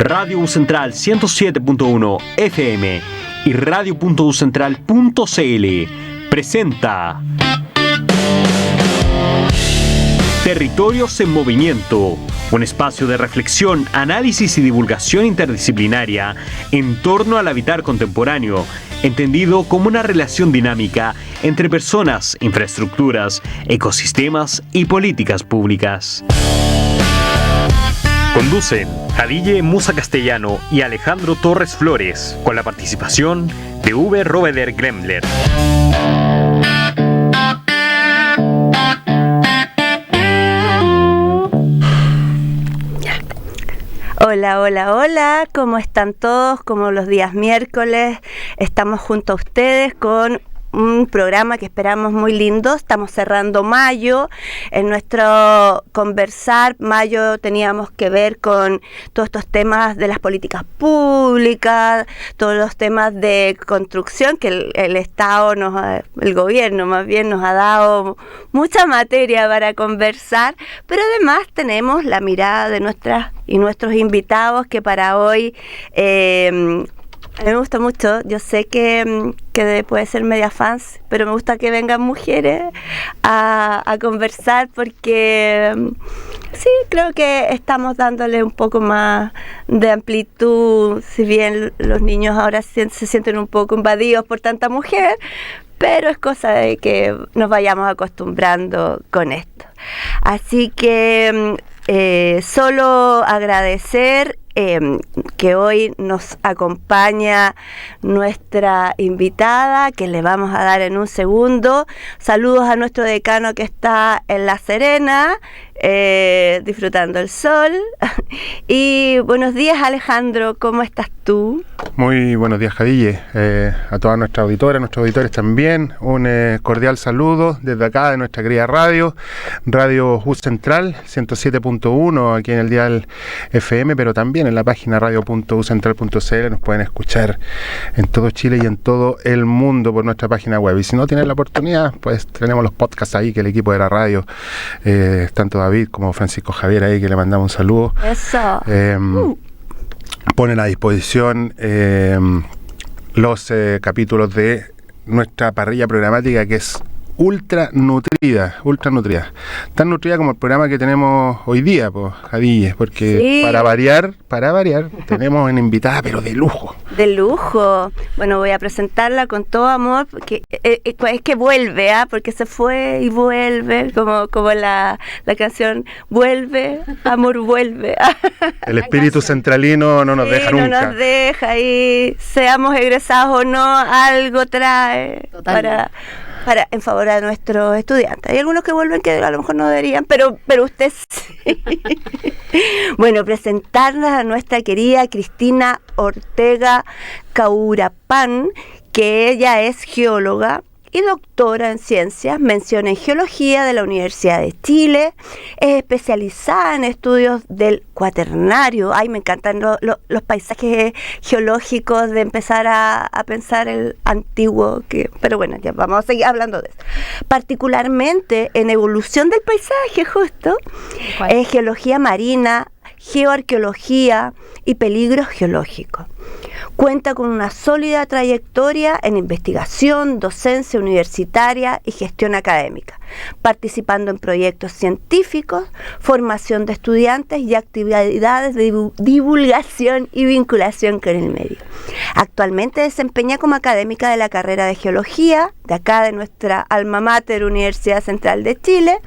Radio U Central 107.1 FM y radio.ucentral.cl presenta Territorios en Movimiento, un espacio de reflexión, análisis y divulgación interdisciplinaria en torno al habitar contemporáneo, entendido como una relación dinámica entre personas, infraestructuras, ecosistemas y políticas públicas. Conducen Jadille Musa Castellano y Alejandro Torres Flores, con la participación de Uwe Robeder Gremler. Hola, hola, hola, ¿cómo están todos? Como los días miércoles, estamos junto a ustedes con un programa que esperamos muy lindo. Estamos cerrando mayo. En nuestro conversar, mayo teníamos que ver con todos estos temas de las políticas públicas, todos los temas de construcción que el Estado, el gobierno más bien, nos ha dado mucha materia para conversar, pero además tenemos la mirada de nuestros invitados que para hoy... a mí me gusta mucho, yo sé que puede ser media fans, pero me gusta que vengan mujeres a conversar porque sí, creo que estamos dándole un poco más de amplitud, si bien los niños ahora se sienten un poco invadidos por tanta mujer, pero es cosa de que nos vayamos acostumbrando con esto. Así que solo agradecer que hoy nos acompaña nuestra invitada, que le vamos a dar en un segundo. Saludos a nuestro decano que está en La Serena, disfrutando el sol. Y buenos días, Alejandro, ¿cómo estás tú? Muy buenos días, Jadille, a todas nuestras auditoras, nuestros auditores también. Un cordial saludo desde acá de nuestra querida Radio U Central 107.1, aquí en el dial FM, pero también en la página radio.ucentral.cl. Nos pueden escuchar en todo Chile y en todo el mundo por nuestra página web. Y si no tienen la oportunidad, pues tenemos los podcasts ahí, que el equipo de la radio, tanto David como Francisco Javier ahí, que le mandamos un saludo. Eso. Ponen a disposición los capítulos de nuestra parrilla programática, que es ultra nutrida, tan nutrida como el programa que tenemos hoy día, pues, Jadille, porque sí, para variar, tenemos una invitada, pero de lujo. De lujo. Bueno, voy a presentarla con todo amor, porque es que vuelve, porque se fue y vuelve, como la canción Vuelve, amor vuelve. El espíritu centralino no nos deja nunca. No nos deja, y seamos egresados o no, algo trae para en favor a nuestros estudiantes. Hay algunos que vuelven que a lo mejor no deberían, pero usted sí. Bueno, presentarnos a nuestra querida Cristina Ortega Caurapán, que ella es geóloga y doctora en ciencias, mención en geología de la Universidad de Chile, es especializada en estudios del cuaternario. Ay, me encantan los paisajes geológicos, de empezar a pensar el antiguo, pero bueno, ya vamos a seguir hablando de eso. Particularmente en evolución del paisaje, justo, es geología marina, geoarqueología y peligros geológicos. Cuenta con una sólida trayectoria en investigación, docencia universitaria y gestión académica, participando en proyectos científicos, formación de estudiantes y actividades de divulgación y vinculación con el medio. Actualmente desempeña como académica de la carrera de Geología, de acá de nuestra alma mater, Universidad Central de Chile,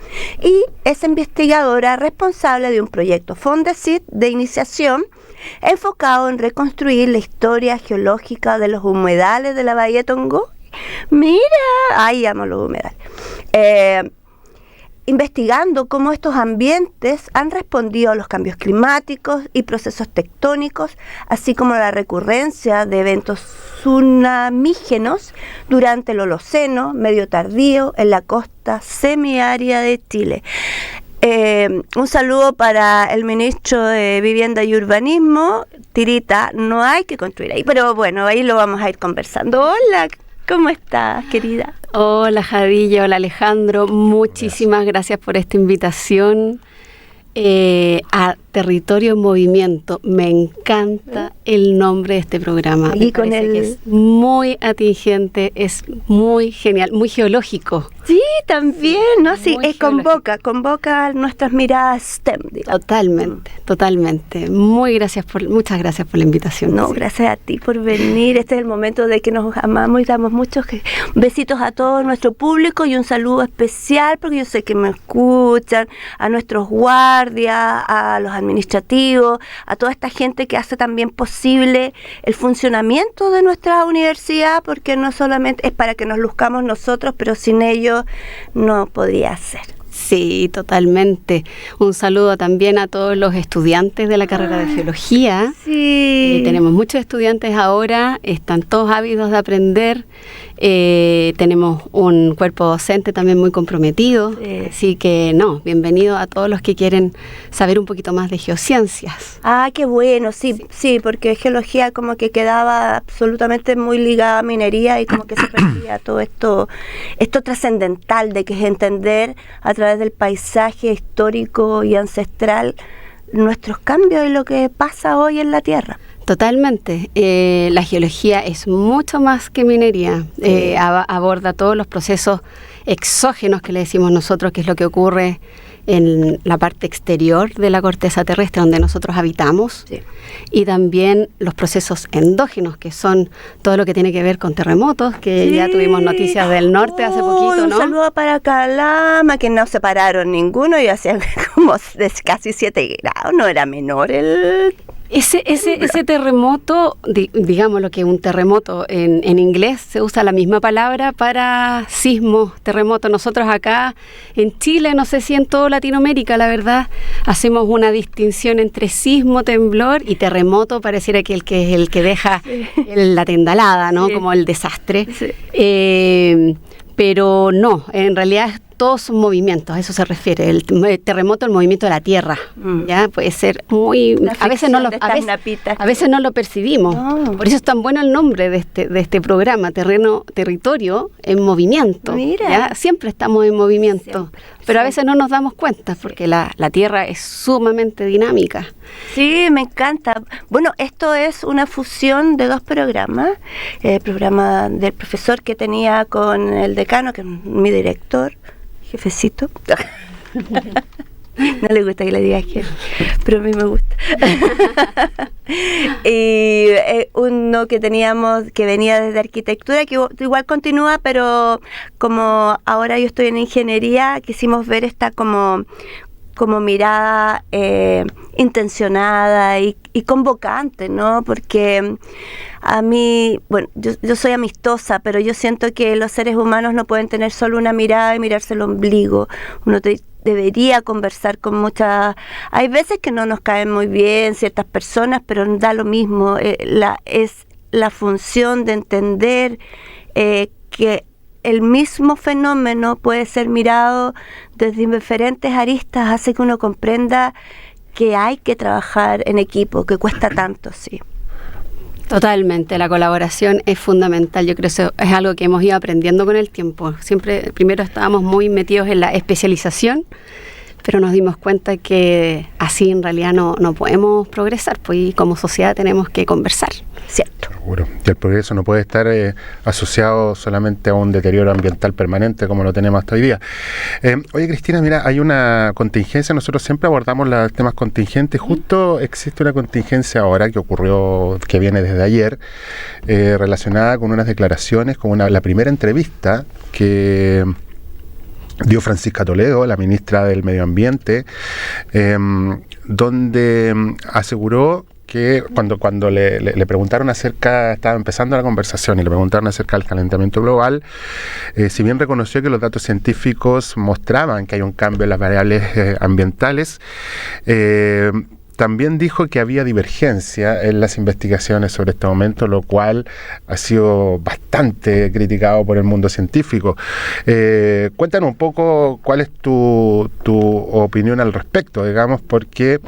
y es investigadora responsable de un proyecto Fondesit de iniciación enfocado en reconstruir la historia geológica de los humedales de la Bahía de Tongoy. Mira, ahí amo los humedales. Investigando cómo estos ambientes han respondido a los cambios climáticos y procesos tectónicos, así como la recurrencia de eventos tsunamígenos durante el Holoceno medio tardío en la costa semiárida de Chile. Un saludo para el ministro de Vivienda y Urbanismo, Tirita. No hay que construir ahí, pero bueno, ahí lo vamos a ir conversando. Hola, ¿cómo estás, querida? Hola, Jadille, hola, Alejandro. Muchísimas gracias por esta invitación. Territorio en Movimiento. Me encanta el nombre de este programa. Y con que es muy atingente, es muy genial, muy geológico. Sí, también, ¿no? Sí, Muy convoca nuestras miradas STEM, digamos. Totalmente. Muchas gracias por la invitación. No, sí. Gracias a ti por venir. Este es el momento de que nos amamos y damos muchos besitos a todo nuestro público y un saludo especial, porque yo sé que me escuchan, a nuestros guardias, a los administrativos, a toda esta gente que hace también posible el funcionamiento de nuestra universidad, porque no solamente es para que nos luzcamos nosotros, pero sin ellos no podría ser. Sí, totalmente. Un saludo también a todos los estudiantes de la carrera de Geología. Sí. Tenemos muchos estudiantes ahora, están todos ávidos de aprender. Tenemos un cuerpo docente también muy comprometido. Sí. Así que, bienvenido a todos los que quieren saber un poquito más de geociencias. Ah, qué bueno, sí, porque geología como que quedaba absolutamente muy ligada a minería y como que se perdía todo esto trascendental de que es entender a través del paisaje histórico y ancestral nuestros cambios y lo que pasa hoy en la Tierra. Totalmente. La geología es mucho más que minería. Aborda todos los procesos exógenos que le decimos nosotros, que es lo que ocurre en la parte exterior de la corteza terrestre donde nosotros habitamos, sí. Y también los procesos endógenos, que son todo lo que tiene que ver con terremotos, que ya tuvimos noticias del norte hace poquito, ¿no? Un saludo para Calama, que no se pararon ninguno y hacían como casi 7 grados, no era menor el... Ese terremoto, digamos lo que un terremoto en inglés se usa la misma palabra para sismo, terremoto. Nosotros acá en Chile, no sé si en toda Latinoamérica, la verdad, hacemos una distinción entre sismo, temblor y terremoto, pareciera que es el que deja la tendalada, ¿no? Sí. Como el desastre. Sí. Pero no, en realidad todos son movimientos, a eso se refiere. El terremoto, el movimiento de la tierra, ya puede ser muy... A veces no lo percibimos. No. Por eso es tan bueno el nombre de este programa, Territorio en Movimiento. Mira. ¿Ya? Siempre estamos en movimiento, pero a veces no nos damos cuenta porque la tierra es sumamente dinámica. Sí, me encanta. Bueno, esto es una fusión de 2 programas. El programa del profesor que tenía con el decano, que es mi director, jefecito. No le gusta que le diga jefe, pero a mí me gusta. Y uno que teníamos que venía desde arquitectura, que igual continúa, pero como ahora yo estoy en ingeniería, quisimos ver esta como mirada intencionada y convocante, ¿no? Porque a mí, bueno, yo soy amistosa, pero yo siento que los seres humanos no pueden tener solo una mirada y mirarse el ombligo. Uno debería conversar con muchas... Hay veces que no nos caen muy bien ciertas personas, pero da lo mismo. Es la función de entender que el mismo fenómeno puede ser mirado desde diferentes aristas, hace que uno comprenda que hay que trabajar en equipo, que cuesta tanto, sí. Totalmente, la colaboración es fundamental. Yo creo que eso es algo que hemos ido aprendiendo con el tiempo. Siempre, primero estábamos muy metidos en la especialización, pero nos dimos cuenta que así en realidad no podemos progresar, pues, y como sociedad tenemos que conversar. Cierto. Seguro. Y el progreso no puede estar asociado solamente a un deterioro ambiental permanente como lo tenemos hasta hoy día. Oye, Cristina, mira, hay una contingencia, nosotros siempre abordamos los temas contingentes, justo existe una contingencia ahora que viene desde ayer, relacionada con unas declaraciones, con la primera entrevista que dio Francisca Toledo, la ministra del Medio Ambiente, donde aseguró que cuando le preguntaron estaba empezando la conversación y le preguntaron acerca del calentamiento global, si bien reconoció que los datos científicos mostraban que hay un cambio en las variables ambientales, también dijo que había divergencia en las investigaciones sobre este momento, lo cual ha sido bastante criticado por el mundo científico. Cuéntanos un poco cuál es tu opinión al respecto, digamos, porque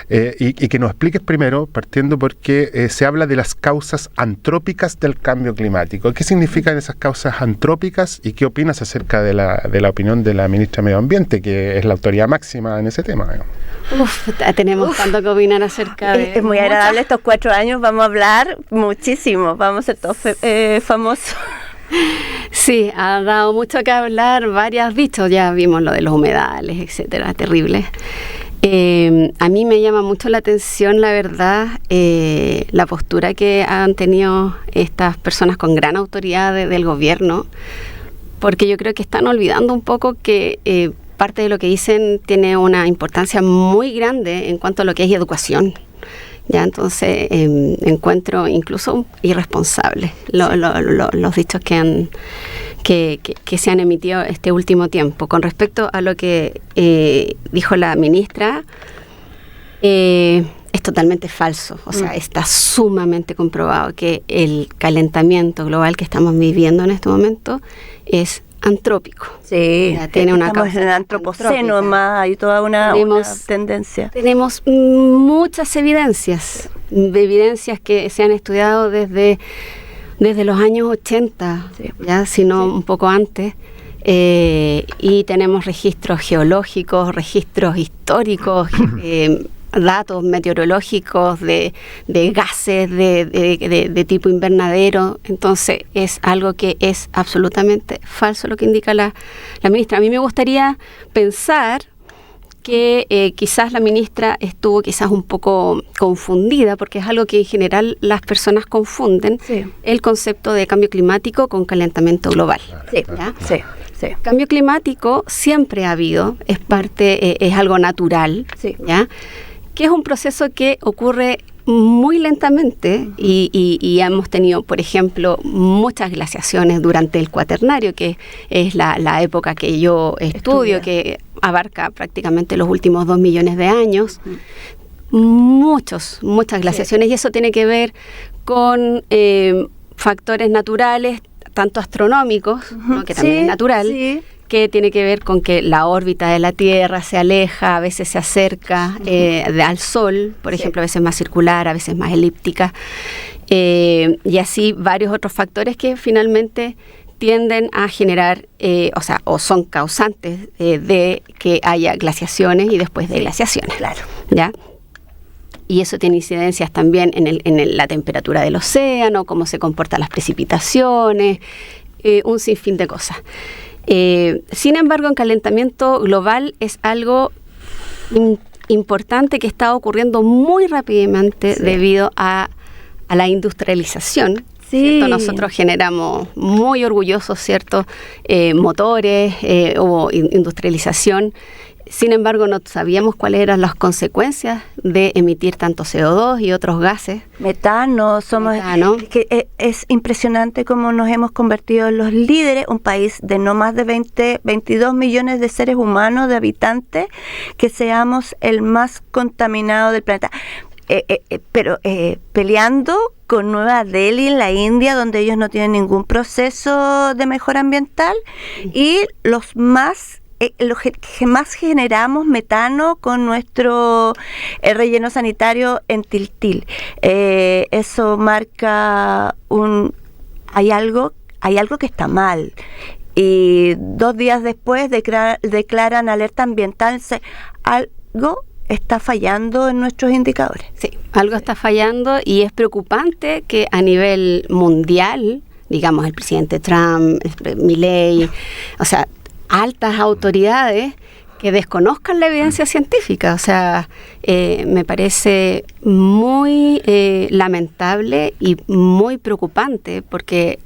y que nos expliques primero, partiendo porque se habla de las causas antrópicas del cambio climático. ¿Qué significan esas causas antrópicas y qué opinas acerca de la opinión de la ministra de Medio Ambiente, que es la autoridad máxima en ese tema, digamos? Tenemos tanto toca opinar acerca de... Es muy agradable estos 4 años, vamos a hablar muchísimo, vamos a ser todos famosos. Sí, ha dado mucho que hablar, varios dichos, ya vimos lo de los humedales, etcétera, terrible. A mí me llama mucho la atención, la verdad, la postura que han tenido estas personas con gran autoridad del gobierno, porque yo creo que están olvidando un poco que parte de lo que dicen tiene una importancia muy grande en cuanto a lo que es educación. Ya, entonces encuentro incluso irresponsables los dichos que se han emitido este último tiempo. Con respecto a lo que dijo la ministra, es totalmente falso. O sea, está sumamente comprobado que el calentamiento global que estamos viviendo en este momento es antrópico. Sí, ya tiene una estamos en el antropoceno más, hay toda una tendencia. Tenemos muchas evidencias que se han estudiado desde los años 80, sí, ya, sino un poco antes, y tenemos registros geológicos, registros históricos, datos meteorológicos de gases de tipo invernadero. Entonces es algo que es absolutamente falso lo que indica la ministra. A mí me gustaría pensar que quizás la ministra estuvo quizás un poco confundida, porque es algo que en general las personas confunden, sí, el concepto de cambio climático con calentamiento global. Sí, sí. Sí. Cambio climático siempre ha habido, es parte, es algo natural, sí, ¿ya? Que es un proceso que ocurre muy lentamente y hemos tenido, por ejemplo, muchas glaciaciones durante el Cuaternario, que es la época que yo estudio, que abarca prácticamente los últimos 2 millones de años. Muchas glaciaciones, sí, y eso tiene que ver con factores naturales, tanto astronómicos, ¿no? Que también, sí, es natural, sí, que tiene que ver con que la órbita de la Tierra se aleja, a veces se acerca al Sol, por ejemplo, a veces más circular, a veces más elíptica, y así varios otros factores que finalmente tienden a generar, o son causantes de que haya glaciaciones y después de glaciaciones. Claro. ¿Ya? Y eso tiene incidencias también en la temperatura del océano, cómo se comportan las precipitaciones, un sinfín de cosas. Sin embargo, en calentamiento global es algo importante que está ocurriendo muy rápidamente, sí, debido a la industrialización. Sí. ¿Cierto? Nosotros generamos muy orgullosos, ¿cierto? Motores, hubo industrialización. Sin embargo, no sabíamos cuáles eran las consecuencias de emitir tanto CO2 y otros gases. Metano, es impresionante cómo nos hemos convertido en los líderes, un país de no más de 22 millones de seres humanos, de habitantes, que seamos el más contaminado del planeta. Pero peleando con Nueva Delhi en la India, donde ellos no tienen ningún proceso de mejora ambiental, y los que más generamos metano con nuestro relleno sanitario en Tiltil. Eso marca hay algo que está mal. Y 2 días después declaran alerta ambiental. Algo está fallando en nuestros indicadores. Sí, algo está fallando y es preocupante que a nivel mundial, digamos, el presidente Trump, Milei, o sea, altas autoridades que desconozcan la evidencia científica. O sea, me parece muy lamentable y muy preocupante porque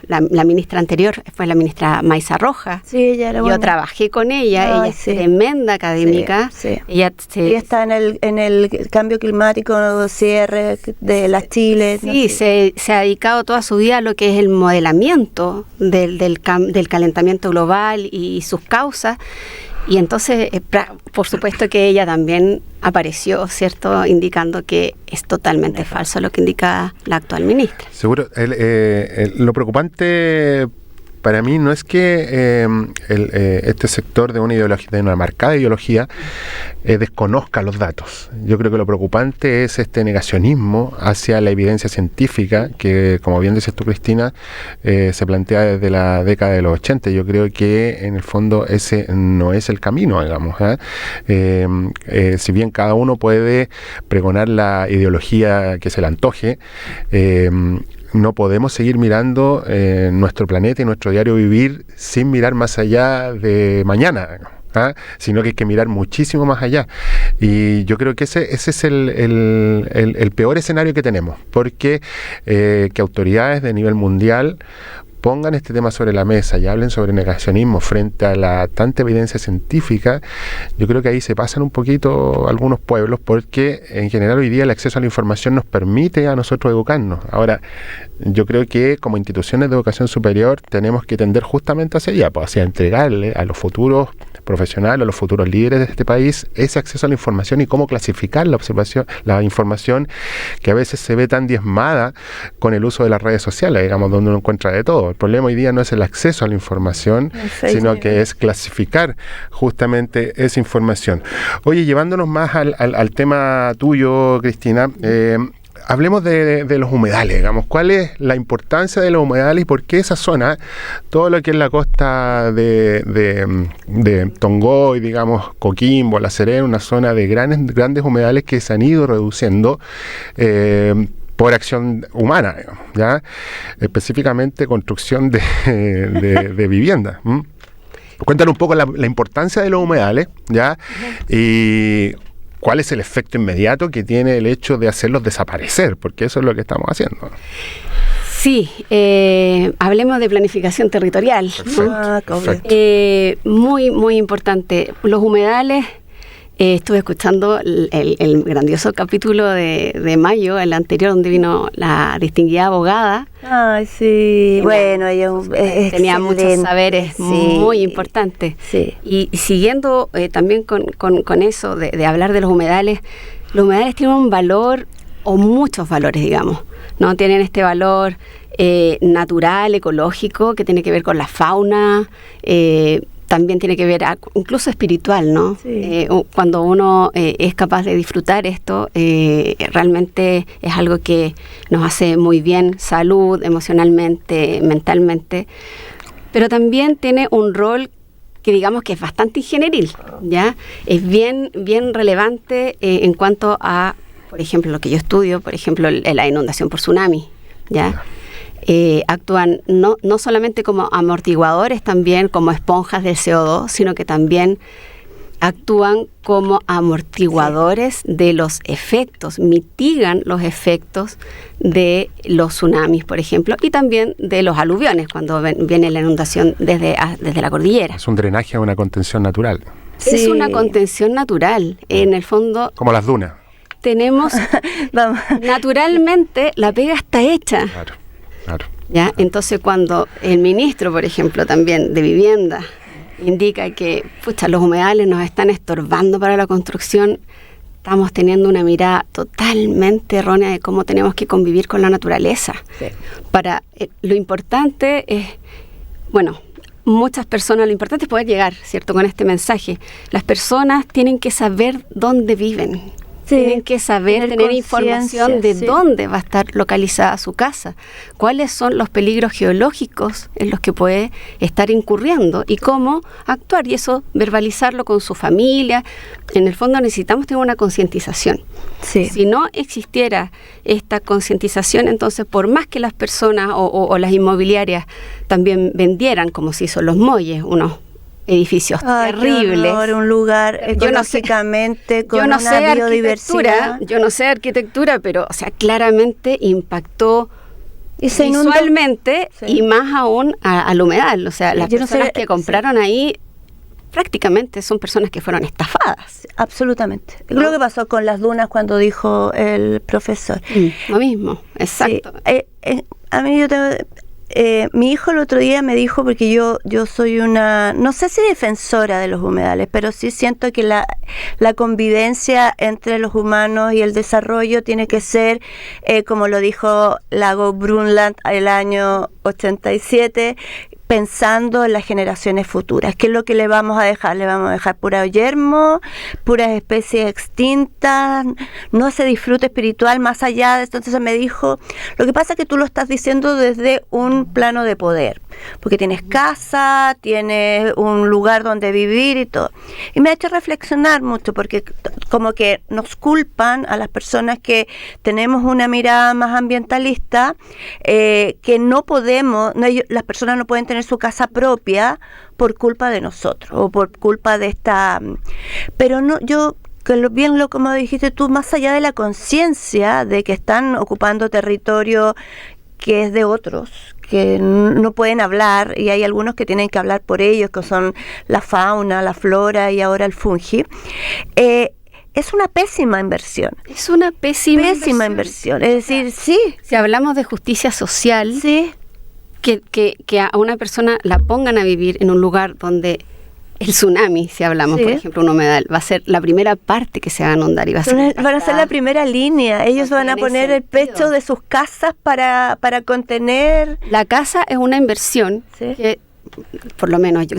la ministra anterior fue la ministra Maysa Rojas. Sí, ella era buena. Yo trabajé con ella, ella es tremenda académica. Sí, sí. Ella está en el cambio climático, cierre de las Chile. Sí, se ha dedicado toda su vida a lo que es el modelamiento del calentamiento global y sus causas. Y entonces, por supuesto que ella también apareció, ¿cierto?, indicando que es totalmente falso lo que indica la actual ministra. Seguro. Lo preocupante para mí no es que este sector de una ideología, de una marcada ideología, desconozca los datos. Yo creo que lo preocupante es este negacionismo hacia la evidencia científica que, como bien dices tú, Cristina, se plantea desde la década de los 80. Yo creo que en el fondo ese no es el camino, digamos. Si bien cada uno puede pregonar la ideología que se le antoje, no podemos seguir mirando nuestro planeta y nuestro diario vivir sin mirar más allá de mañana, sino que hay que mirar muchísimo más allá. Y yo creo que ese es el peor escenario que tenemos, porque que autoridades de nivel mundial pongan este tema sobre la mesa y hablen sobre negacionismo frente a la tanta evidencia científica, yo creo que ahí se pasan un poquito algunos pueblos, porque en general hoy día el acceso a la información nos permite a nosotros educarnos. Ahora, yo creo que como instituciones de educación superior tenemos que tender justamente hacia allá, pues hacia entregarle a los futuros profesionales, a los futuros líderes de este país, ese acceso a la información y cómo clasificar la información que a veces se ve tan diezmada con el uso de las redes sociales, digamos, donde uno encuentra de todo. El problema hoy día no es el acceso a la información, sino que es clasificar justamente esa información. Oye, llevándonos más al tema tuyo, Cristina, hablemos de los humedales, digamos. ¿Cuál es la importancia de los humedales y por qué esa zona, todo lo que es la costa de Tongoy, digamos, Coquimbo, La Serena, una zona de grandes humedales que se han ido reduciendo por acción humana, digamos, ¿ya? Específicamente construcción de viviendas. Cuéntanos un poco la importancia de los humedales, ¿ya? Y ¿cuál es el efecto inmediato que tiene el hecho de hacerlos desaparecer? Porque eso es lo que estamos haciendo. Sí, hablemos de planificación territorial. Perfecto. Muy, muy importante. Los humedales, estuve escuchando el grandioso capítulo de mayo, el anterior, donde vino la distinguida abogada. Ay, sí. Bueno, ella tenía muchos saberes muy importantes. Sí. Y siguiendo también con eso de hablar de los humedales tienen un valor, o muchos valores, digamos, ¿no? Tienen este valor natural, ecológico, que tiene que ver con la fauna, también tiene que ver incluso espiritual, ¿no? Sí. Cuando uno es capaz de disfrutar esto, realmente es algo que nos hace muy bien, salud, emocionalmente, mentalmente, pero también tiene un rol que digamos que es bastante ingenieril, ¿ya? Es bien relevante en cuanto a, por ejemplo, lo que yo estudio, por ejemplo, la inundación por tsunami, ¿ya? Actúan no solamente como amortiguadores, también como esponjas del CO2, sino que también actúan como amortiguadores de los efectos, mitigan los efectos de los tsunamis, por ejemplo, y también de los aluviones, cuando viene la inundación desde la cordillera. Es un drenaje, una contención natural. Sí. Es una contención natural, en el fondo. Como las dunas. Tenemos, naturalmente, la pega está hecha. Claro. ¿Ya? Entonces, cuando el ministro, por ejemplo, también de Vivienda, indica que los humedales nos están estorbando para la construcción, estamos teniendo una mirada totalmente errónea de cómo tenemos que convivir con la naturaleza. Sí. Lo importante es, muchas personas, lo importante es poder llegar, ¿cierto?, con este mensaje. Las personas tienen que saber dónde viven. Tienen que saber, tener información de dónde va a estar localizada su casa, cuáles son los peligros geológicos en los que puede estar incurriendo y cómo actuar, y eso verbalizarlo con su familia. En el fondo necesitamos tener una concientización. Sí. Si no existiera esta concientización, entonces por más que las personas o las inmobiliarias también vendieran, como se hizo los muelles, unos edificios terribles. Un lugar ecológicamente con una biodiversidad. Yo no sé arquitectura, pero claramente impactó visualmente y más aún al humedal. O sea, las personas que compraron ahí prácticamente son personas que fueron estafadas. Absolutamente. ¿No? Lo que pasó con las dunas cuando dijo el profesor. Lo mismo, exacto. Sí. A mí mi hijo el otro día me dijo, porque yo soy una, no sé si defensora de los humedales, pero sí siento que la convivencia entre los humanos y el desarrollo tiene que ser, como lo dijo Lago Brundtland el año 87, pensando en las generaciones futuras. ¿Qué es lo que le vamos a dejar? Le vamos a dejar pura yermo, puras especies extintas, no ese disfrute espiritual más allá de esto. Entonces me dijo, lo que pasa es que tú lo estás diciendo desde un plano de poder, porque tienes casa, tienes un lugar donde vivir y todo. Y me ha hecho reflexionar mucho, porque como que nos culpan a las personas que tenemos una mirada más ambientalista, que no podemos, las personas no pueden tener su casa propia por culpa de nosotros o por culpa de esta, pero no, yo como dijiste tú, más allá de la conciencia de que están ocupando territorio que es de otros, que no pueden hablar, y hay algunos que tienen que hablar por ellos, que son la fauna, la flora y ahora el fungi. Es una pésima inversión. Es una pésima inversión. Es decir, sí. Si hablamos de justicia social, sí, que a una persona la pongan a vivir en un lugar donde el tsunami, si hablamos, por ejemplo, un humedal, va a ser la primera parte que se va a inundar y va a ser van a ser la primera línea. Ellos van a poner el pecho de sus casas para contener. La casa es una inversión que, por lo menos yo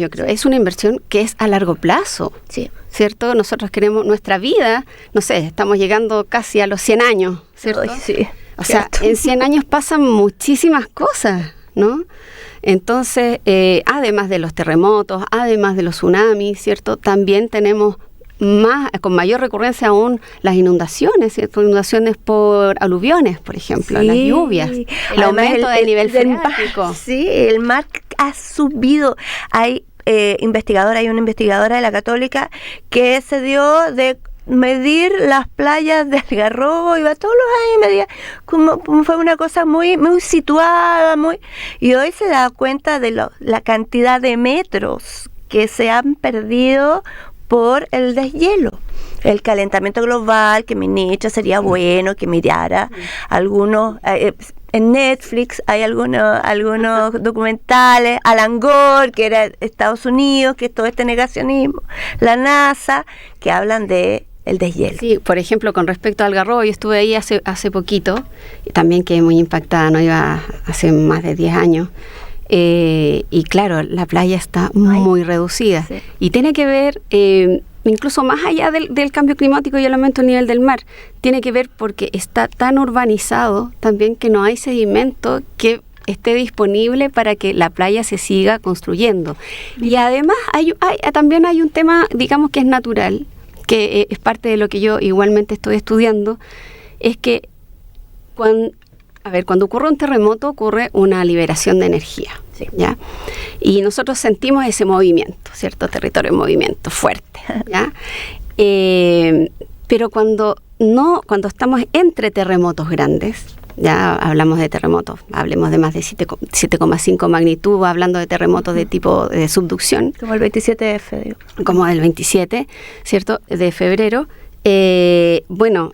creo, es una inversión que es a largo plazo. Sí. ¿Cierto? Nosotros queremos nuestra vida, no sé, estamos llegando casi a los 100 años, ¿cierto? Ay, sí. O sea, en 100 años pasan muchísimas cosas, ¿no? Entonces, además de los terremotos, además de los tsunamis, ¿cierto? También tenemos con mayor recurrencia aún las inundaciones, ¿cierto? Inundaciones por aluviones, por ejemplo, las lluvias, el aumento del nivel freático. Sí, el mar ha subido. Hay una investigadora de la Católica que se dio de medir las playas de Algarrobo, iba todos los años, medía, como fue una cosa muy situada, y hoy se da cuenta de la cantidad de metros que se han perdido por el deshielo, el calentamiento global, que mi nicho sería bueno que mirara algunos. En Netflix hay algunos documentales, Alan Gore, que era Estados Unidos, que es todo este negacionismo, la NASA, que hablan de el deshielo. Sí, por ejemplo, con respecto al Algarrobo, yo estuve ahí hace poquito, también quedé muy impactada, no iba hace más de 10 años, y claro, la playa está muy reducida, sí. Y tiene que ver, incluso más allá del cambio climático y el aumento del nivel del mar, tiene que ver porque está tan urbanizado también que no hay sedimento que esté disponible para que la playa se siga construyendo. Y además también hay un tema, digamos, que es natural, que es parte de lo que yo igualmente estoy estudiando, es que cuando ocurre un terremoto ocurre una liberación de energía, sí. ¿Ya? Y nosotros sentimos ese movimiento, ¿cierto? Territorio en movimiento fuerte, ¿ya? Pero cuando estamos entre terremotos grandes, ya hablamos de terremotos, hablemos de más de 7,5 magnitud, hablando de terremotos de tipo de subducción. Como el 27F, digo. Como el 27, ¿cierto? De febrero. Bueno,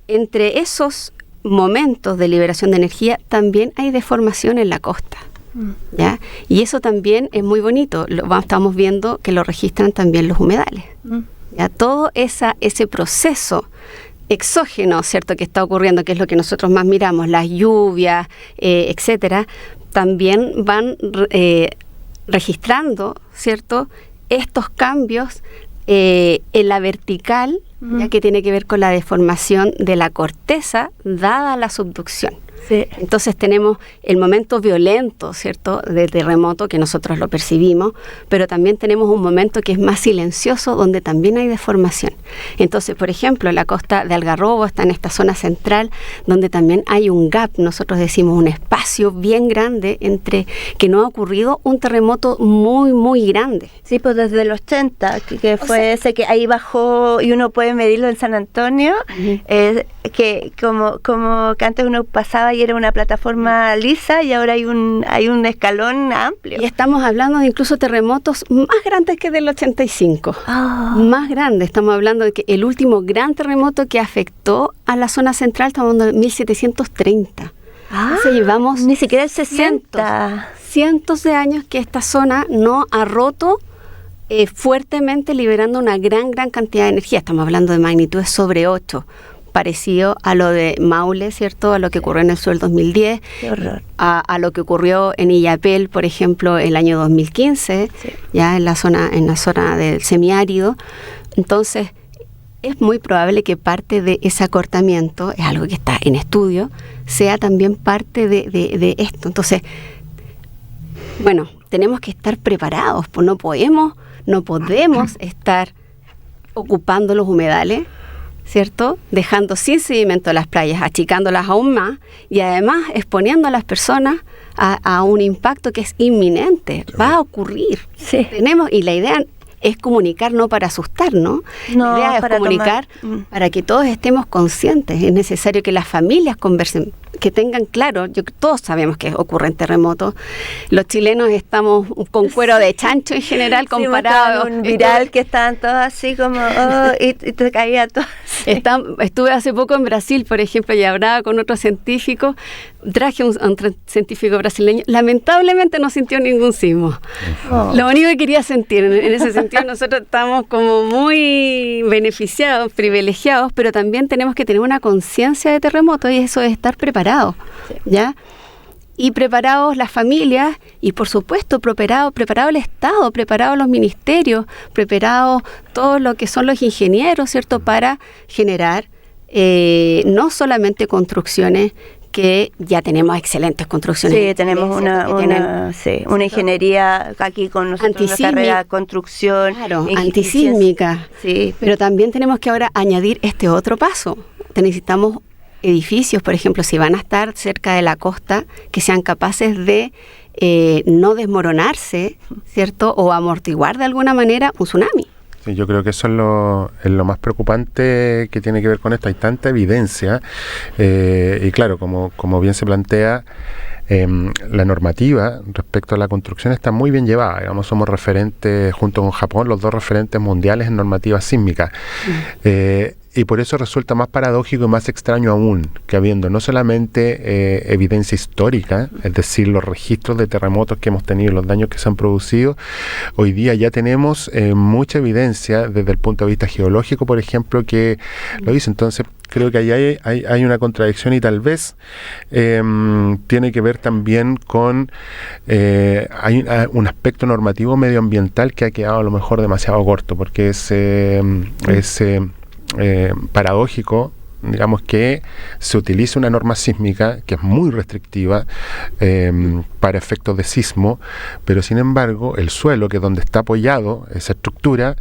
entre esos momentos de liberación de energía también hay deformación en la costa, ¿ya? Y eso también es muy bonito. Estamos viendo que lo registran también los humedales. ¿Ya? Todo ese proceso exógeno, ¿cierto?, que está ocurriendo, que es lo que nosotros más miramos, las lluvias, etcétera, también van registrando, ¿cierto?, estos cambios en la vertical, ya que tiene que ver con la deformación de la corteza dada la subducción. Sí. Entonces tenemos el momento violento, ¿cierto?, del terremoto, que nosotros lo percibimos, pero también tenemos un momento que es más silencioso, donde también hay deformación. Entonces, por ejemplo, la costa de Algarrobo está en esta zona central, donde también hay un gap, nosotros decimos un espacio bien grande entre que no ha ocurrido un terremoto muy, muy grande. Sí, pues desde el 80, que fue ese que ahí bajó, y uno puede medirlo en San Antonio, que como que antes uno pasaba y era una plataforma lisa, y ahora hay un escalón amplio. Y estamos hablando de incluso terremotos más grandes que del 85. Más grandes. Estamos hablando de que el último gran terremoto que afectó a la zona central, estamos hablando de 1730. Llevamos ni siquiera el 60. Cientos de años que esta zona no ha roto fuertemente, liberando una gran cantidad de energía. Estamos hablando de magnitudes sobre 8. parecido a lo de Maule, ¿cierto? A lo que ocurrió en el sur del 2010. Qué horror. A lo que ocurrió en Illapel, por ejemplo, el año 2015, sí. Ya en la zona del semiárido. Entonces, es muy probable que parte de ese acortamiento, es algo que está en estudio, sea también parte de esto. Entonces, bueno, tenemos que estar preparados, pues no podemos estar ocupando los humedales, ¿cierto? Dejando sin sedimento las playas, achicándolas aún más y además exponiendo a las personas a un impacto que es inminente, va a ocurrir. Sí. Y la idea es comunicar no para asustar, ¿no? La idea es comunicar para que todos estemos conscientes. Es necesario que las familias conversen, que tengan claro, todos sabemos que ocurren terremotos. Los chilenos estamos con cuero de chancho en general, comparado. Un viral que estaban todos así como, y te caía todo. Estuve hace poco en Brasil, por ejemplo, y hablaba con otros científicos. Traje a un científico brasileño. Lamentablemente no sintió ningún sismo. Lo único que quería sentir, en ese sentido, nosotros estamos como muy beneficiados, privilegiados, pero también tenemos que tener una conciencia de terremoto y eso es estar preparados, ¿ya? Y preparados las familias y, por supuesto, preparado el Estado, preparados los ministerios, preparados todos lo que son los ingenieros, ¿cierto?, para generar no solamente construcciones, que ya tenemos excelentes construcciones. Sí, tenemos una ingeniería aquí con nosotros, una carrera de construcción. Claro, antisísmica. Sí. Pero también tenemos que ahora añadir este otro paso. Necesitamos edificios, por ejemplo, si van a estar cerca de la costa, que sean capaces de no desmoronarse, ¿cierto? O amortiguar de alguna manera un tsunami. Sí, yo creo que eso es lo más preocupante que tiene que ver con esto. Hay tanta evidencia y claro, como bien se plantea, la normativa respecto a la construcción está muy bien llevada. Digamos, somos referentes, junto con Japón, los dos referentes mundiales en normativa sísmica. Y por eso resulta más paradójico y más extraño aún que habiendo no solamente evidencia histórica, es decir, los registros de terremotos que hemos tenido, los daños que se han producido, hoy día ya tenemos mucha evidencia desde el punto de vista geológico, por ejemplo, que lo dice. Entonces, creo que ahí hay una contradicción y tal vez tiene que ver también con hay un aspecto normativo medioambiental que ha quedado a lo mejor demasiado corto, porque es paradójico, digamos, que se utiliza una norma sísmica que es muy restrictiva para efectos de sismo, pero sin embargo el suelo, que es donde está apoyado esa estructura,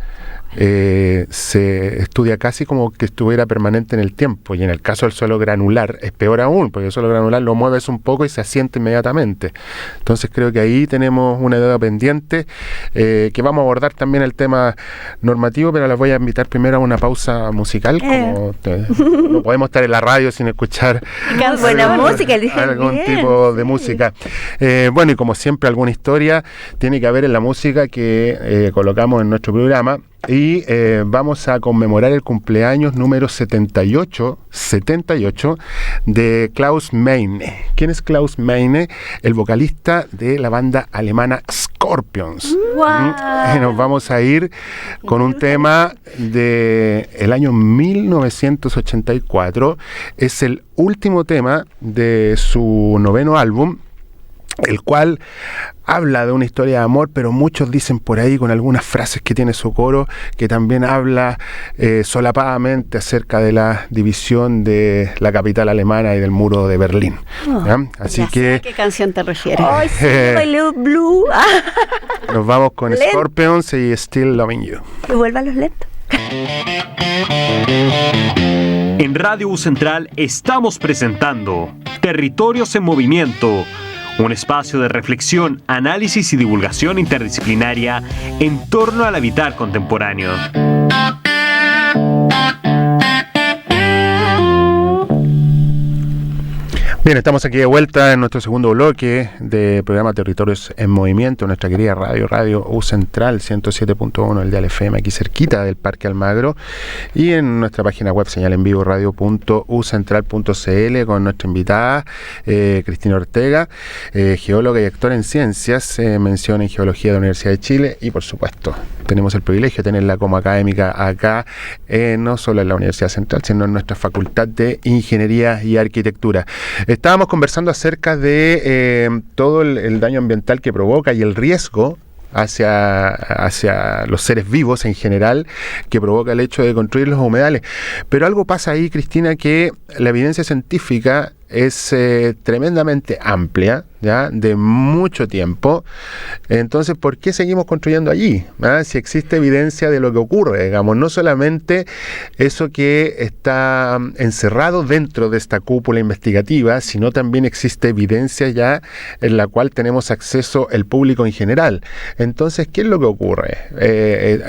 se estudia casi como que estuviera permanente en el tiempo, y en el caso del suelo granular es peor aún, porque el suelo granular lo mueves un poco y se asienta inmediatamente. Entonces creo que ahí tenemos una deuda pendiente, que vamos a abordar también el tema normativo, pero les voy a invitar primero a una pausa musical. No podemos estar en la radio sin escuchar algún tipo de música. Bueno, y como siempre, alguna historia tiene que haber en la música que colocamos en nuestro programa. Y vamos a conmemorar el cumpleaños número 78 de Klaus Meine. ¿Quién es Klaus Meine? El vocalista de la banda alemana Scorpions. Wow. Nos vamos a ir con un tema del año 1984. Es el último tema de su 9º álbum, el cual habla de una historia de amor, pero muchos dicen por ahí, con algunas frases que tiene su coro, que también habla solapadamente acerca de la división de la capital alemana y del muro de Berlín. Así que... ¿A qué canción te refieres? Oh, sí, My Little Blue. Nos vamos con Scorpions y Still Loving You. Que vuelvan los lentos. En Radio U Central estamos presentando Territorios en Movimiento, un espacio de reflexión, análisis y divulgación interdisciplinaria en torno al habitar contemporáneo. Bien, estamos aquí de vuelta en nuestro segundo bloque de programa Territorios en Movimiento, nuestra querida Radio U Central 107.1, el dial FM, aquí cerquita del Parque Almagro, y en nuestra página web señal en vivo radio.ucentral.cl con nuestra invitada Cristina Ortega, geóloga y doctora en ciencias, mención en geología de la Universidad de Chile, y por supuesto tenemos el privilegio de tenerla como académica acá, no solo en la Universidad Central, sino en nuestra Facultad de Ingeniería y Arquitectura. Estábamos conversando acerca de todo el daño ambiental que provoca y el riesgo hacia los seres vivos en general que provoca el hecho de construir los humedales. Pero algo pasa ahí, Cristina, que la evidencia científica es tremendamente amplia, ¿ya? De mucho tiempo. Entonces, ¿por qué seguimos construyendo allí? ¿Ah? Si existe evidencia de lo que ocurre, digamos, no solamente eso que está encerrado dentro de esta cúpula investigativa, sino también existe evidencia ya en la cual tenemos acceso el público en general. Entonces, ¿qué es lo que ocurre?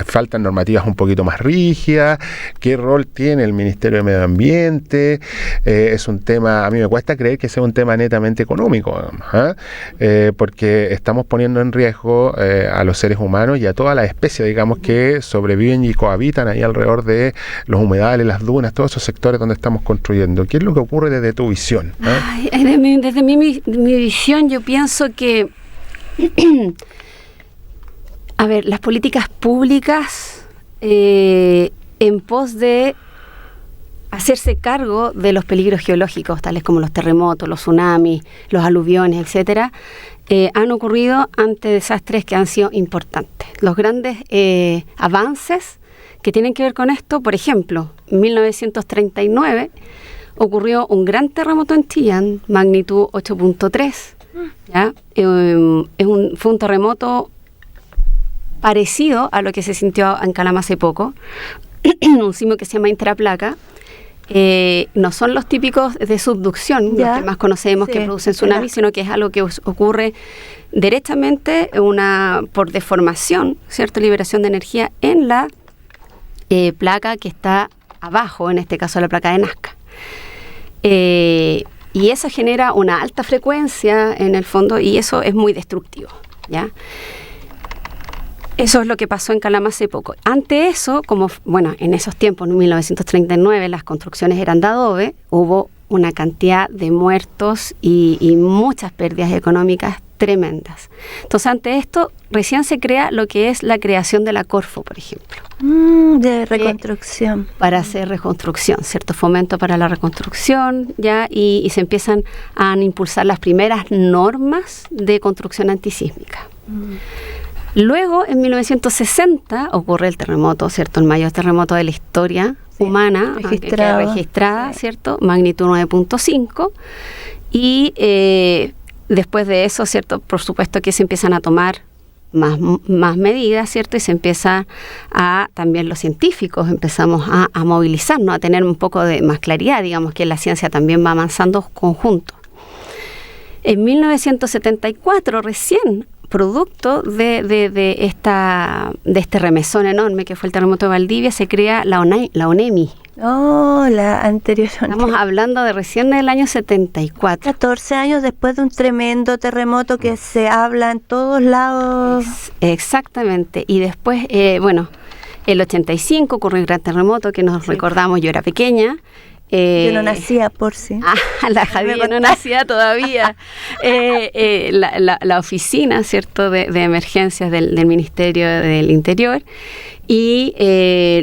Faltan normativas un poquito más rígidas. ¿Qué rol tiene el Ministerio de Medio Ambiente? Es un tema, a mí me cuesta creer que sea un tema netamente económico, porque estamos poniendo en riesgo a los seres humanos y a todas las especies, digamos, que sobreviven y cohabitan ahí alrededor de los humedales, las dunas, todos esos sectores donde estamos construyendo. ¿Qué es lo que ocurre desde tu visión? Desde mi visión, yo pienso que a ver, las políticas públicas en pos de hacerse cargo de los peligros geológicos, tales como los terremotos, los tsunamis, los aluviones, etcétera, han ocurrido ante desastres que han sido importantes. Los grandes avances que tienen que ver con esto, por ejemplo, en 1939 ocurrió un gran terremoto en Chillán, magnitud 8.3. ¿Ya? Fue un terremoto parecido a lo que se sintió en Calama hace poco, un sismo que se llama intraplaca. No son los típicos de subducción, los que más conocemos, sí, que producen tsunamis, sino que es algo que ocurre directamente por deformación, ¿cierto? Liberación de energía en la placa que está abajo, en este caso la placa de Nazca. Y eso genera una alta frecuencia en el fondo y eso es muy destructivo, ¿ya? Eso es lo que pasó en Calama hace poco. Ante eso, en esos tiempos, en 1939, las construcciones eran de adobe, hubo una cantidad de muertos y muchas pérdidas económicas tremendas. Entonces, ante esto, recién se crea lo que es la creación de la Corfo, por ejemplo. De reconstrucción. Para hacer reconstrucción, ¿cierto? Fomento para la reconstrucción, ¿ya? Y se empiezan a impulsar las primeras normas de construcción antisísmica. Luego, en 1960, ocurre el terremoto, ¿cierto? El mayor terremoto de la historia humana, registrada, sí, ¿cierto? Magnitud 9.5. Y después de eso, ¿cierto? Por supuesto que se empiezan a tomar más medidas, ¿cierto? Y se empieza también los científicos empezamos a movilizarnos, a tener un poco de más claridad, digamos que la ciencia también va avanzando conjunto. En 1974, recién, producto de este remesón enorme que fue el terremoto de Valdivia, se crea la ONEMI. La anterior. Estamos hablando de recién del año 74. 14 años después de un tremendo terremoto que se habla en todos lados. Exactamente. Y después, el 85 ocurrió el gran terremoto que nos recordamos, yo era pequeña. Yo no nacía, por sí. La Javi no nacía todavía. La oficina, ¿cierto?, de emergencias del Ministerio del Interior. Y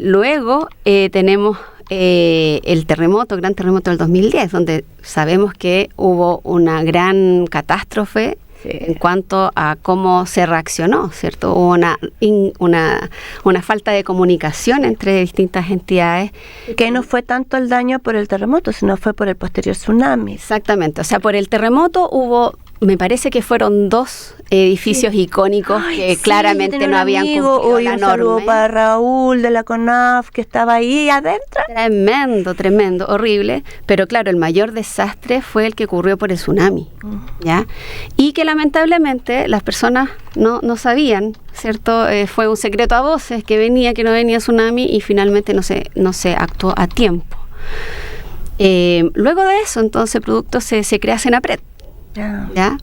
luego tenemos el gran terremoto del 2010, donde sabemos que hubo una gran catástrofe. Sí. En cuanto a cómo se reaccionó, ¿cierto? Hubo una falta de comunicación entre distintas entidades. Que no fue tanto el daño por el terremoto, sino fue por el posterior tsunami. Exactamente, o sea, por el terremoto me parece que fueron 2 edificios icónicos que claramente no habían cumplido la norma. Un saludo para Raúl de la CONAF que estaba ahí adentro. Tremendo, horrible. Pero claro, el mayor desastre fue el que ocurrió por el tsunami, ¿ya? Y que lamentablemente las personas no sabían, ¿cierto? Fue un secreto a voces que no venía tsunami y finalmente no se actuó a tiempo. Luego de eso, entonces, el producto se crea Senapred. ¿Ya?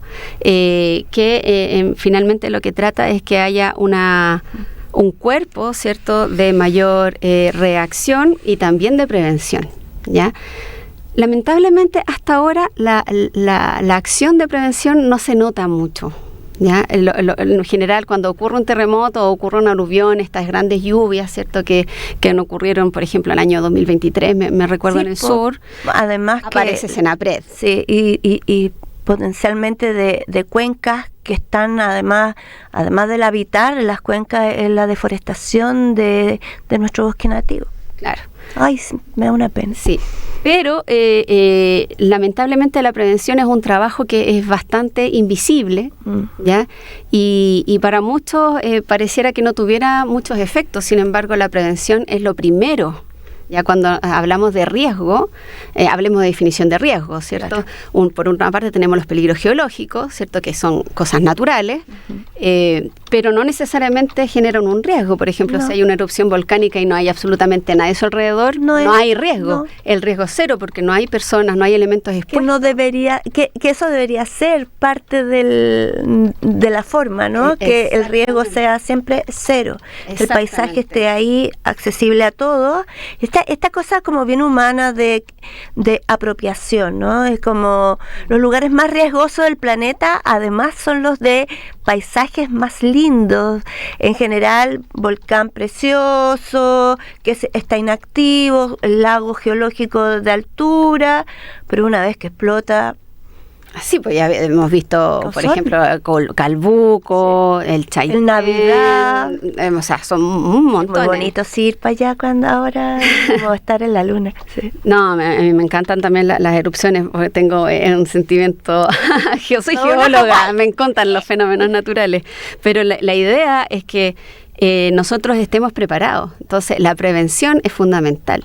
Finalmente lo que trata es que haya un cuerpo, ¿cierto?, de mayor reacción y también de prevención, ¿ya? Lamentablemente, hasta ahora la acción de prevención no se nota mucho, ¿ya? En general, cuando ocurre un terremoto o ocurre una aluvión, estas grandes lluvias, ¿cierto?, que no ocurrieron, por ejemplo, el año 2023, me recuerdo, sí, en el sur, además aparece Senapred. Sí, y potencialmente de cuencas que están además del habitar las cuencas en la deforestación de nuestro bosque nativo. Claro. Ay, me da una pena. Sí, pero lamentablemente la prevención es un trabajo que es bastante invisible, ¿ya? Y para muchos pareciera que no tuviera muchos efectos. Sin embargo, la prevención es lo primero. Ya cuando hablamos de riesgo, hablemos de definición de riesgo, ¿cierto? Claro. Por una parte tenemos los peligros geológicos, ¿cierto?, que son cosas naturales, pero no necesariamente generan un riesgo. Por ejemplo, si hay una erupción volcánica y no hay absolutamente nada a su alrededor, no hay riesgo. No. El riesgo es cero porque no hay personas, no hay elementos expuestos. Que eso debería ser parte de la forma, ¿no? Que el riesgo sea siempre cero, que el paisaje esté ahí accesible a todos. Esta cosa como bien humana de apropiación, ¿no? Es como los lugares más riesgosos del planeta, además son los de paisajes más lindos. En general, volcán precioso, que está inactivo, el lago geológico de altura, pero una vez que explota... Sí, pues ya hemos visto, por ejemplo, Calbuco, sí, el Chaitén, el Navidad, o sea, son un montón. Muy bonito ir para allá cuando ahora vamos a estar en la luna. Sí. No, a mí me encantan también las erupciones, porque tengo un sentimiento, yo soy geóloga, me encantan los fenómenos naturales, pero la idea es que nosotros estemos preparados. Entonces, la prevención es fundamental.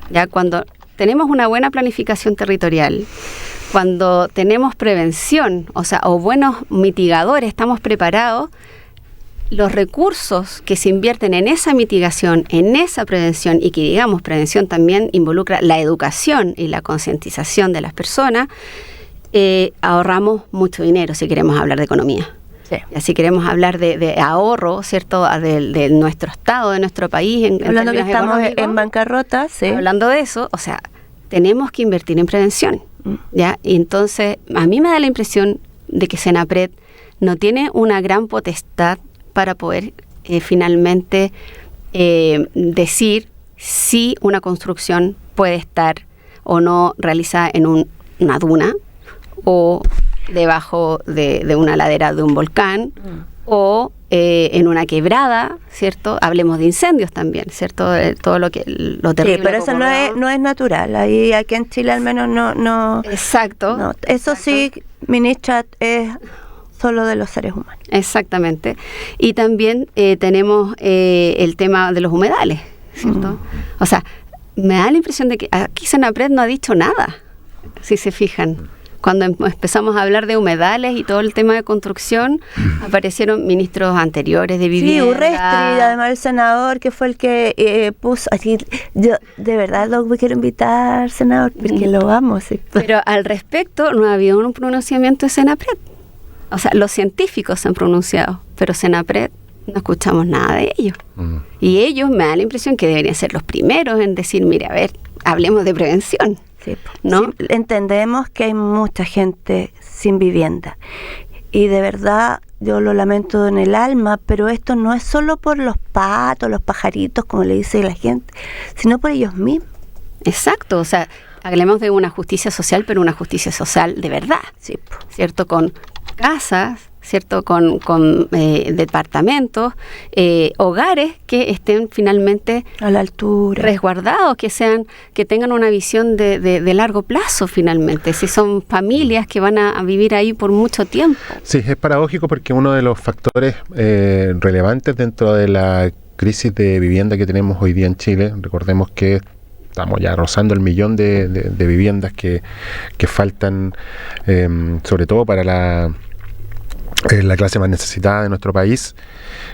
Ya cuando tenemos una buena planificación territorial, cuando tenemos prevención, o buenos mitigadores, estamos preparados, los recursos que se invierten en esa mitigación, en esa prevención, y que digamos prevención también involucra la educación y la concientización de las personas, ahorramos mucho dinero si queremos hablar de economía. Sí. Si queremos hablar de ahorro, ¿cierto?, de nuestro estado, de nuestro país. Hablando que estamos en bancarrota, sí. Hablando de eso, tenemos que invertir en prevención. ¿Ya? Y entonces a mí me da la impresión de que Senapred no tiene una gran potestad para poder finalmente decir si una construcción puede estar o no realizada en una duna o debajo de una ladera de un volcán o en una quebrada, ¿cierto? Hablemos de incendios también, ¿cierto? Todo lo terrible. Sí, pero eso no es natural. Ahí aquí en Chile al menos no. Exacto. No, eso exacto. Sí, ministra, es solo de los seres humanos. Exactamente. Y también tenemos el tema de los humedales, ¿cierto? O sea, me da la impresión de que aquí Senapred no ha dicho nada, si se fijan. Cuando empezamos a hablar de humedales y todo el tema de construcción, aparecieron ministros anteriores de vivienda. Sí, Urresti, además el senador, que fue el que puso... Así, yo de verdad lo quiero invitar, senador, porque lo amo. Sí. Pero al respecto no ha habido un pronunciamiento de Senapred. O sea, los científicos se han pronunciado, pero Senapred no escuchamos nada de ellos. Y ellos me da la impresión que deberían ser los primeros en decir, mire, a ver, hablemos de prevención. Sí, ¿no? Sí, entendemos que hay mucha gente sin vivienda y de verdad yo lo lamento en el alma, pero esto no es solo por los patos, los pajaritos, como le dice la gente, sino por ellos mismos. Exacto, o sea, hablemos de una justicia social, pero una justicia social de verdad, sí, ¿cierto? Con casas, ¿cierto? Con departamentos, hogares que estén finalmente a la altura, resguardados, que tengan una visión de largo plazo finalmente, si son familias que van a vivir ahí por mucho tiempo. Sí, es paradójico porque uno de los factores relevantes dentro de la crisis de vivienda que tenemos hoy día en Chile, recordemos que estamos ya rozando el 1 millón de viviendas que faltan, sobre todo para la clase más necesitada de nuestro país,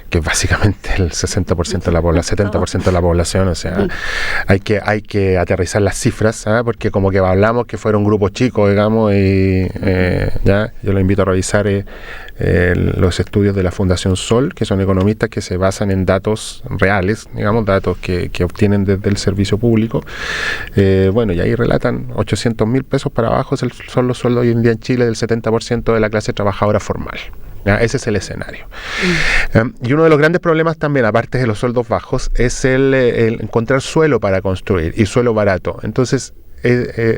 que es básicamente el 60% de la población, 70% de la población. O sea, hay que aterrizar las cifras, porque como que hablamos que fuera un grupo chico, digamos, y ya yo lo invito a revisar los estudios de la Fundación Sol, que son economistas que se basan en datos reales, digamos, datos que obtienen desde el servicio público. Bueno, y ahí relatan 800.000 pesos para abajo son los sueldos hoy en día en Chile del 70% de la clase trabajadora formal. Ese es el escenario. Y uno de los grandes problemas también, aparte de los sueldos bajos, es el encontrar suelo para construir, y suelo barato. Entonces,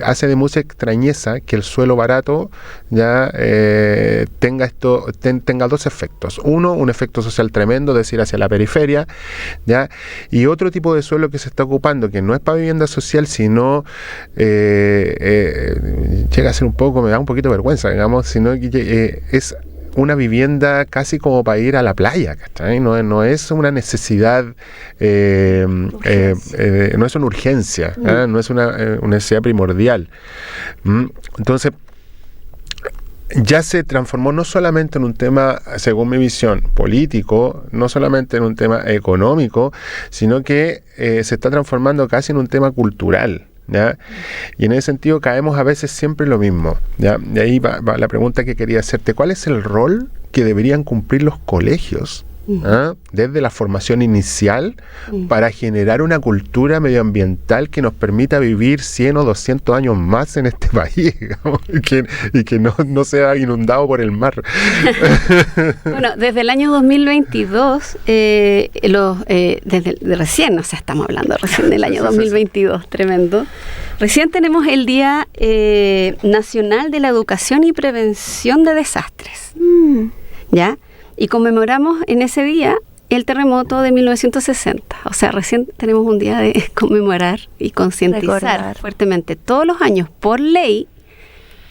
hace de mucha extrañeza que el suelo barato ya tenga dos efectos. Uno, un efecto social tremendo, es decir, hacia la periferia, ya, y otro tipo de suelo que se está ocupando, que no es para vivienda social, sino llega a ser me da un poquito de vergüenza, digamos, sino que es una vivienda casi como para ir a la playa, ¿cachai? No es una necesidad, no es una urgencia, no es una necesidad primordial. Entonces, ya se transformó no solamente en un tema, según mi visión, político, no solamente en un tema económico, sino que se está transformando casi en un tema cultural, ¿ya? Y en ese sentido caemos a veces siempre en lo mismo, ¿ya? De ahí va la pregunta que quería hacerte. ¿Cuál es el rol que deberían cumplir los colegios desde la formación inicial para generar una cultura medioambiental que nos permita vivir 100 o 200 años más en este país, digamos, y que no sea inundado por el mar? Bueno, desde el año 2022, recién, o sea, estamos hablando recién del año 2022, tremendo. Recién tenemos el Día Nacional de la Educación y Prevención de Desastres, ¿ya? Y conmemoramos en ese día el terremoto de 1960. O sea, recién tenemos un día de conmemorar y concientizar fuertemente todos los años, por ley,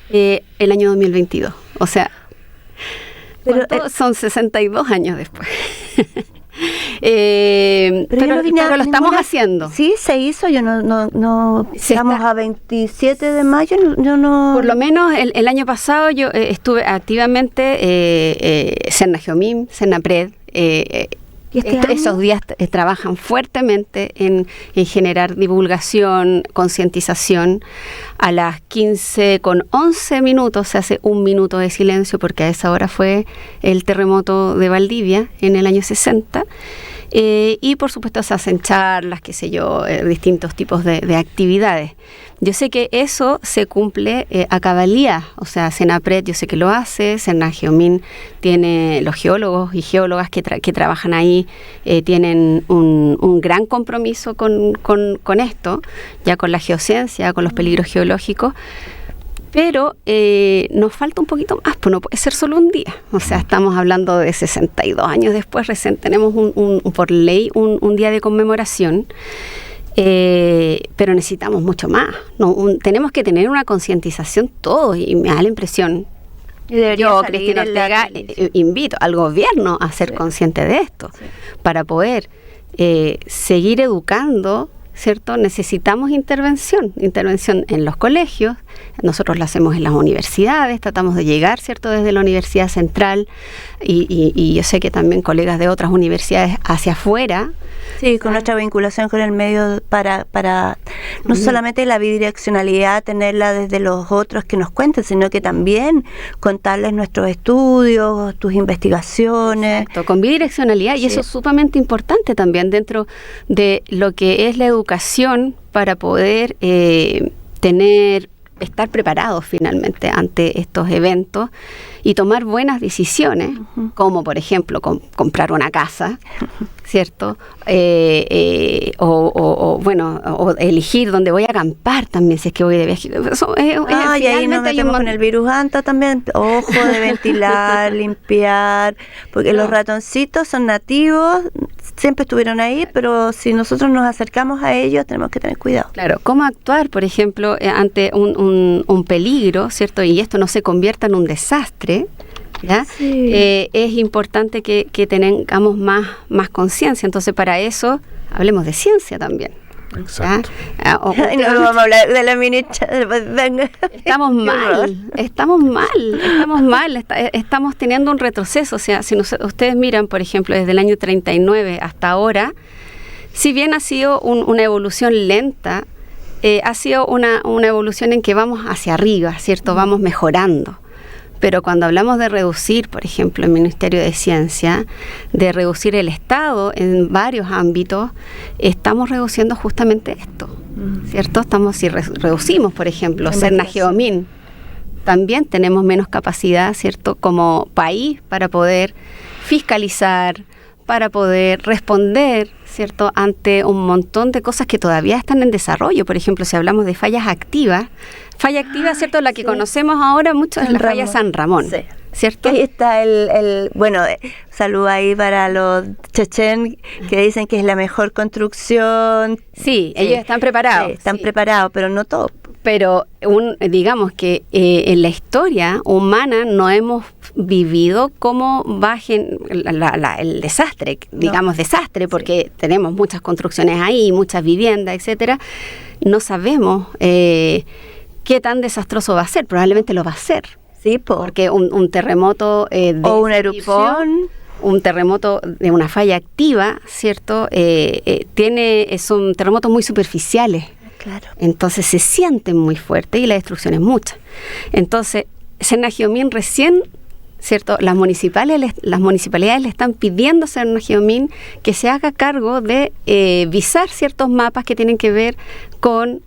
el año 2022. O sea, son 62 años después. Pero lo estamos haciendo. Sí, se hizo. Yo no estamos a 27 de mayo. Yo no. Por lo menos el año pasado yo estuve activamente Senageomim, Senapred. Esos días trabajan fuertemente en generar divulgación, concientización. A las 15:11 se hace 1 minuto de silencio, porque a esa hora fue el terremoto de Valdivia en el año 60. Y por supuesto se hacen charlas, qué sé yo, distintos tipos de actividades. Yo sé que eso se cumple a cabalidad, o sea, Senapred yo sé que lo hace, Senageomim tiene los geólogos y geólogas que trabajan ahí, tienen un gran compromiso con esto, ya con la geociencia, con los peligros geológicos. Pero nos falta un poquito más, pues no puede ser solo un día. O sea, estamos hablando de 62 años después, recién tenemos por ley un día de conmemoración, pero necesitamos mucho más. Tenemos que tener una concientización todos, y me da la impresión. Yo, Cristina Ortega, invito al gobierno a ser consciente de esto, para poder seguir educando, ¿cierto? Necesitamos intervención en los colegios. Nosotros la hacemos en las universidades, tratamos de llegar, ¿cierto?, desde la Universidad Central, y yo sé que también colegas de otras universidades hacia afuera. Sí, con nuestra vinculación con el medio para no solamente la bidireccionalidad, tenerla desde los otros que nos cuenten, sino que también contarles nuestros estudios, tus investigaciones. Exacto, con bidireccionalidad, y eso es sumamente importante también dentro de lo que es la educación, para poder estar preparados finalmente ante estos eventos y tomar buenas decisiones, como por ejemplo comprar una casa, ¿cierto? O elegir dónde voy a acampar también, si es que voy de viaje. Y ahí nos metemos con el virus anta también. Ojo de ventilar, limpiar, porque los ratoncitos son nativos, siempre estuvieron ahí, pero si nosotros nos acercamos a ellos tenemos que tener cuidado. Claro, cómo actuar, por ejemplo, ante un peligro, ¿cierto? Y esto no se convierta en un desastre, ¿ya? Sí. Es importante que tengamos más conciencia. Entonces, para eso, hablemos de ciencia también. Exacto. No vamos a hablar de la ministra. Venga. Estamos mal. Estamos teniendo un retroceso. O sea, si ustedes miran, por ejemplo, desde el año 39 hasta ahora, si bien ha sido una evolución lenta, ha sido una evolución en que vamos hacia arriba, ¿cierto? Vamos mejorando. Pero cuando hablamos de reducir, por ejemplo, el Ministerio de Ciencia, de reducir el Estado en varios ámbitos, estamos reduciendo justamente esto, ¿cierto? Si reducimos, por ejemplo, Cernageomin, también tenemos menos capacidad, ¿cierto?, como país para poder fiscalizar, para poder responder, ¿cierto?, ante un montón de cosas que todavía están en desarrollo. Por ejemplo, si hablamos de fallas activas, falla activa, ¿cierto?, la que conocemos ahora mucho es la falla San Ramón, ¿cierto? Ahí está bueno, salud ahí para los chechen que dicen que es la mejor construcción. Sí, ellos están preparados. Sí, están preparados, pero no todos. Pero digamos que en la historia humana no hemos vivido cómo bajen el desastre, digamos desastre, porque tenemos muchas construcciones ahí, muchas viviendas, etcétera. No sabemos qué tan desastroso va a ser. Probablemente lo va a ser. Sí, porque un terremoto o una erupción, un terremoto de una falla activa, ¿cierto? Son terremotos muy superficiales. Claro. Entonces se sienten muy fuerte y la destrucción es mucha. Entonces, Cernageomin recién, ¿cierto?, las municipalidades le están pidiendo a Cernageomin que se haga cargo de visar ciertos mapas que tienen que ver con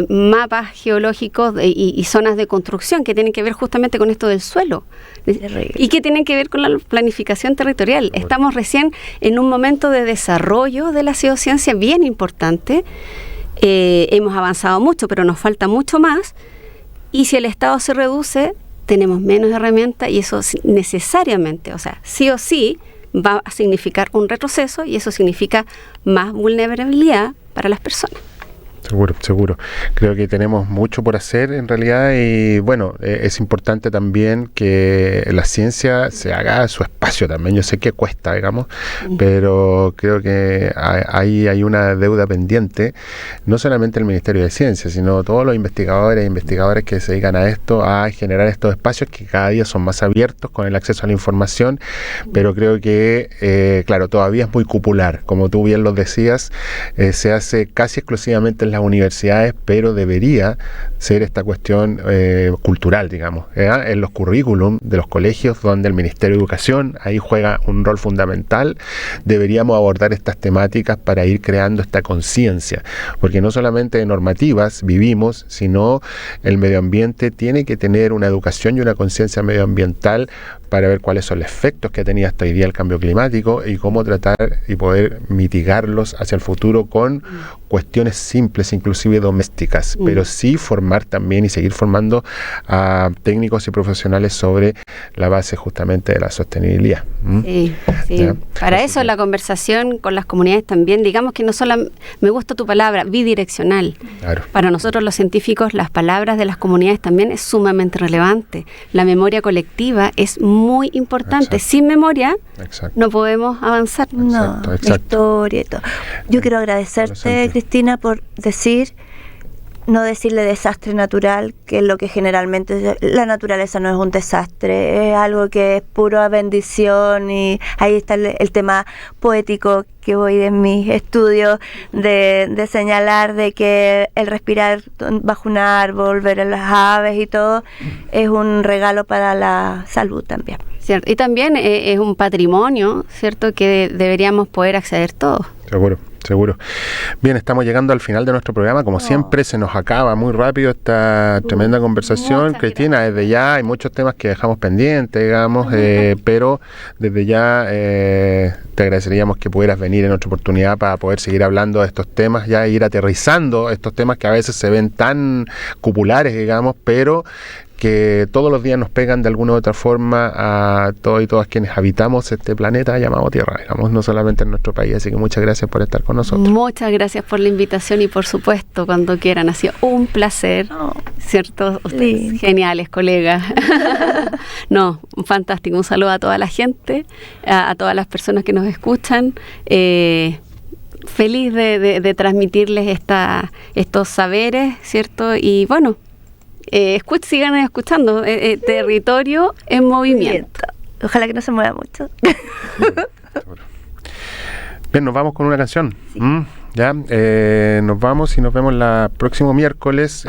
mapas geológicos y zonas de construcción que tienen que ver justamente con esto del suelo y que tienen que ver con la planificación territorial. Estamos recién en un momento de desarrollo de la geociencia bien importante. Hemos avanzado mucho, pero nos falta mucho más, y si el Estado se reduce, tenemos menos herramientas, y eso necesariamente, o sea, sí o sí, va a significar un retroceso, y eso significa más vulnerabilidad para las personas. Seguro. Creo que tenemos mucho por hacer en realidad, y bueno, es importante también que la ciencia se haga su espacio también. Yo sé que cuesta, digamos, pero creo que ahí hay una deuda pendiente, no solamente el Ministerio de Ciencia, sino todos los investigadores e investigadoras que se dedican a esto, a generar estos espacios que cada día son más abiertos con el acceso a la información, pero creo que, claro, todavía es muy cupular, como tú bien lo decías, se hace casi exclusivamente en las universidades, pero debería ser esta cuestión cultural, digamos, en los currículum de los colegios, donde el Ministerio de Educación ahí juega un rol fundamental. Deberíamos abordar estas temáticas para ir creando esta conciencia, porque no solamente de normativas vivimos, sino el medio ambiente tiene que tener una educación y una conciencia medioambiental para ver cuáles son los efectos que ha tenido hasta hoy día el cambio climático y cómo tratar y poder mitigarlos hacia el futuro con cuestiones simples, inclusive domésticas, pero sí formar también y seguir formando a técnicos y profesionales sobre la base justamente de la sostenibilidad. Sí. Para eso la conversación con las comunidades también, digamos que no solo, me gusta tu palabra, bidireccional. Claro. Para nosotros los científicos, las palabras de las comunidades también es sumamente relevante. La memoria colectiva es muy importante. Exacto. Sin memoria no podemos avanzar. La historia y todo. Yo quiero agradecerte, Cristina, por no decirle desastre natural, que es lo que generalmente, la naturaleza no es un desastre, es algo que es pura bendición, y ahí está el tema poético que voy de mis estudios de señalar de que el respirar bajo un árbol, ver a las aves y todo, es un regalo para la salud también. Cierto. Y también es un patrimonio, ¿cierto?, que deberíamos poder acceder todos. Seguro. Bien, estamos llegando al final de nuestro programa. Como siempre, se nos acaba muy rápido esta tremenda conversación. Cristina, desde ya hay muchos temas que dejamos pendientes, digamos, pero desde ya te agradeceríamos que pudieras venir en otra oportunidad para poder seguir hablando de estos temas, ya ir aterrizando estos temas que a veces se ven tan cupulares, digamos, pero que todos los días nos pegan de alguna u otra forma a todos y todas quienes habitamos este planeta llamado Tierra, digamos, no solamente en nuestro país. Así que muchas gracias por estar con nosotros. Muchas gracias por la invitación, y por supuesto, cuando quieran, ha sido un placer, ¿cierto? Ustedes geniales, colegas. No, fantástico. Un saludo a toda la gente, a todas las personas que nos escuchan. feliz de transmitirles estos saberes, ¿cierto? Y bueno, sigan escuchando Territorio en Movimiento. Ojalá que no se mueva mucho. Bien, nos vamos con una canción. Sí. Ya, nos vamos y nos vemos el próximo miércoles,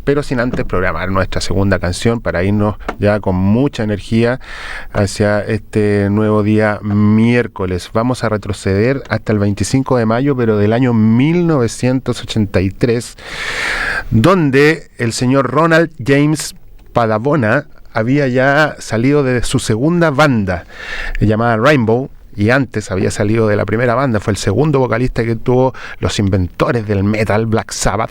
pero sin antes programar nuestra segunda canción para irnos ya con mucha energía hacia este nuevo día miércoles. Vamos a retroceder hasta el 25 de mayo, pero del año 1983, donde el señor Ronald James Padavona había ya salido de su segunda banda llamada Rainbow, y antes había salido de la primera banda, fue el segundo vocalista que tuvo los inventores del metal, Black Sabbath,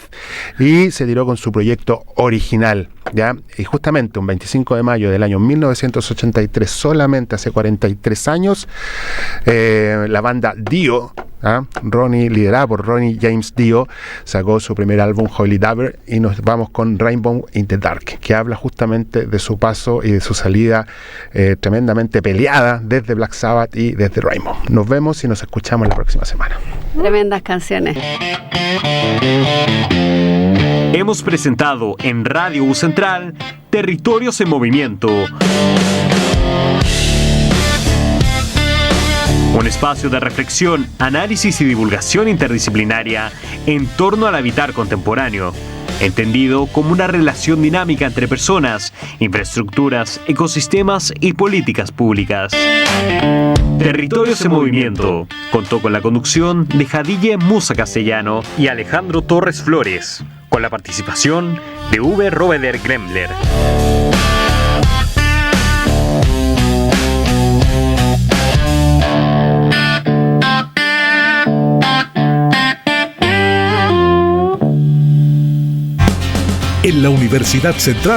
y se tiró con su proyecto original, ¿ya? Y justamente un 25 de mayo del año 1983, solamente hace 43 años, la banda Dio, liderada por Ronnie James Dio, sacó su primer álbum Holy Diver, y nos vamos con Rainbow in the Dark, que habla justamente de su paso y de su salida tremendamente peleada desde Black Sabbath y desde Rainbow. Nos vemos y nos escuchamos la próxima semana. Tremendas canciones. Hemos presentado en Radio U Central Territorios en Movimiento. Un espacio de reflexión, análisis y divulgación interdisciplinaria en torno al habitar contemporáneo, entendido como una relación dinámica entre personas, infraestructuras, ecosistemas y políticas públicas. Territorios en Movimiento contó con la conducción de Jadille Musa Castellano y Alejandro Torres Flores, con la participación de Uwe Robeder Gremler. En la Universidad Central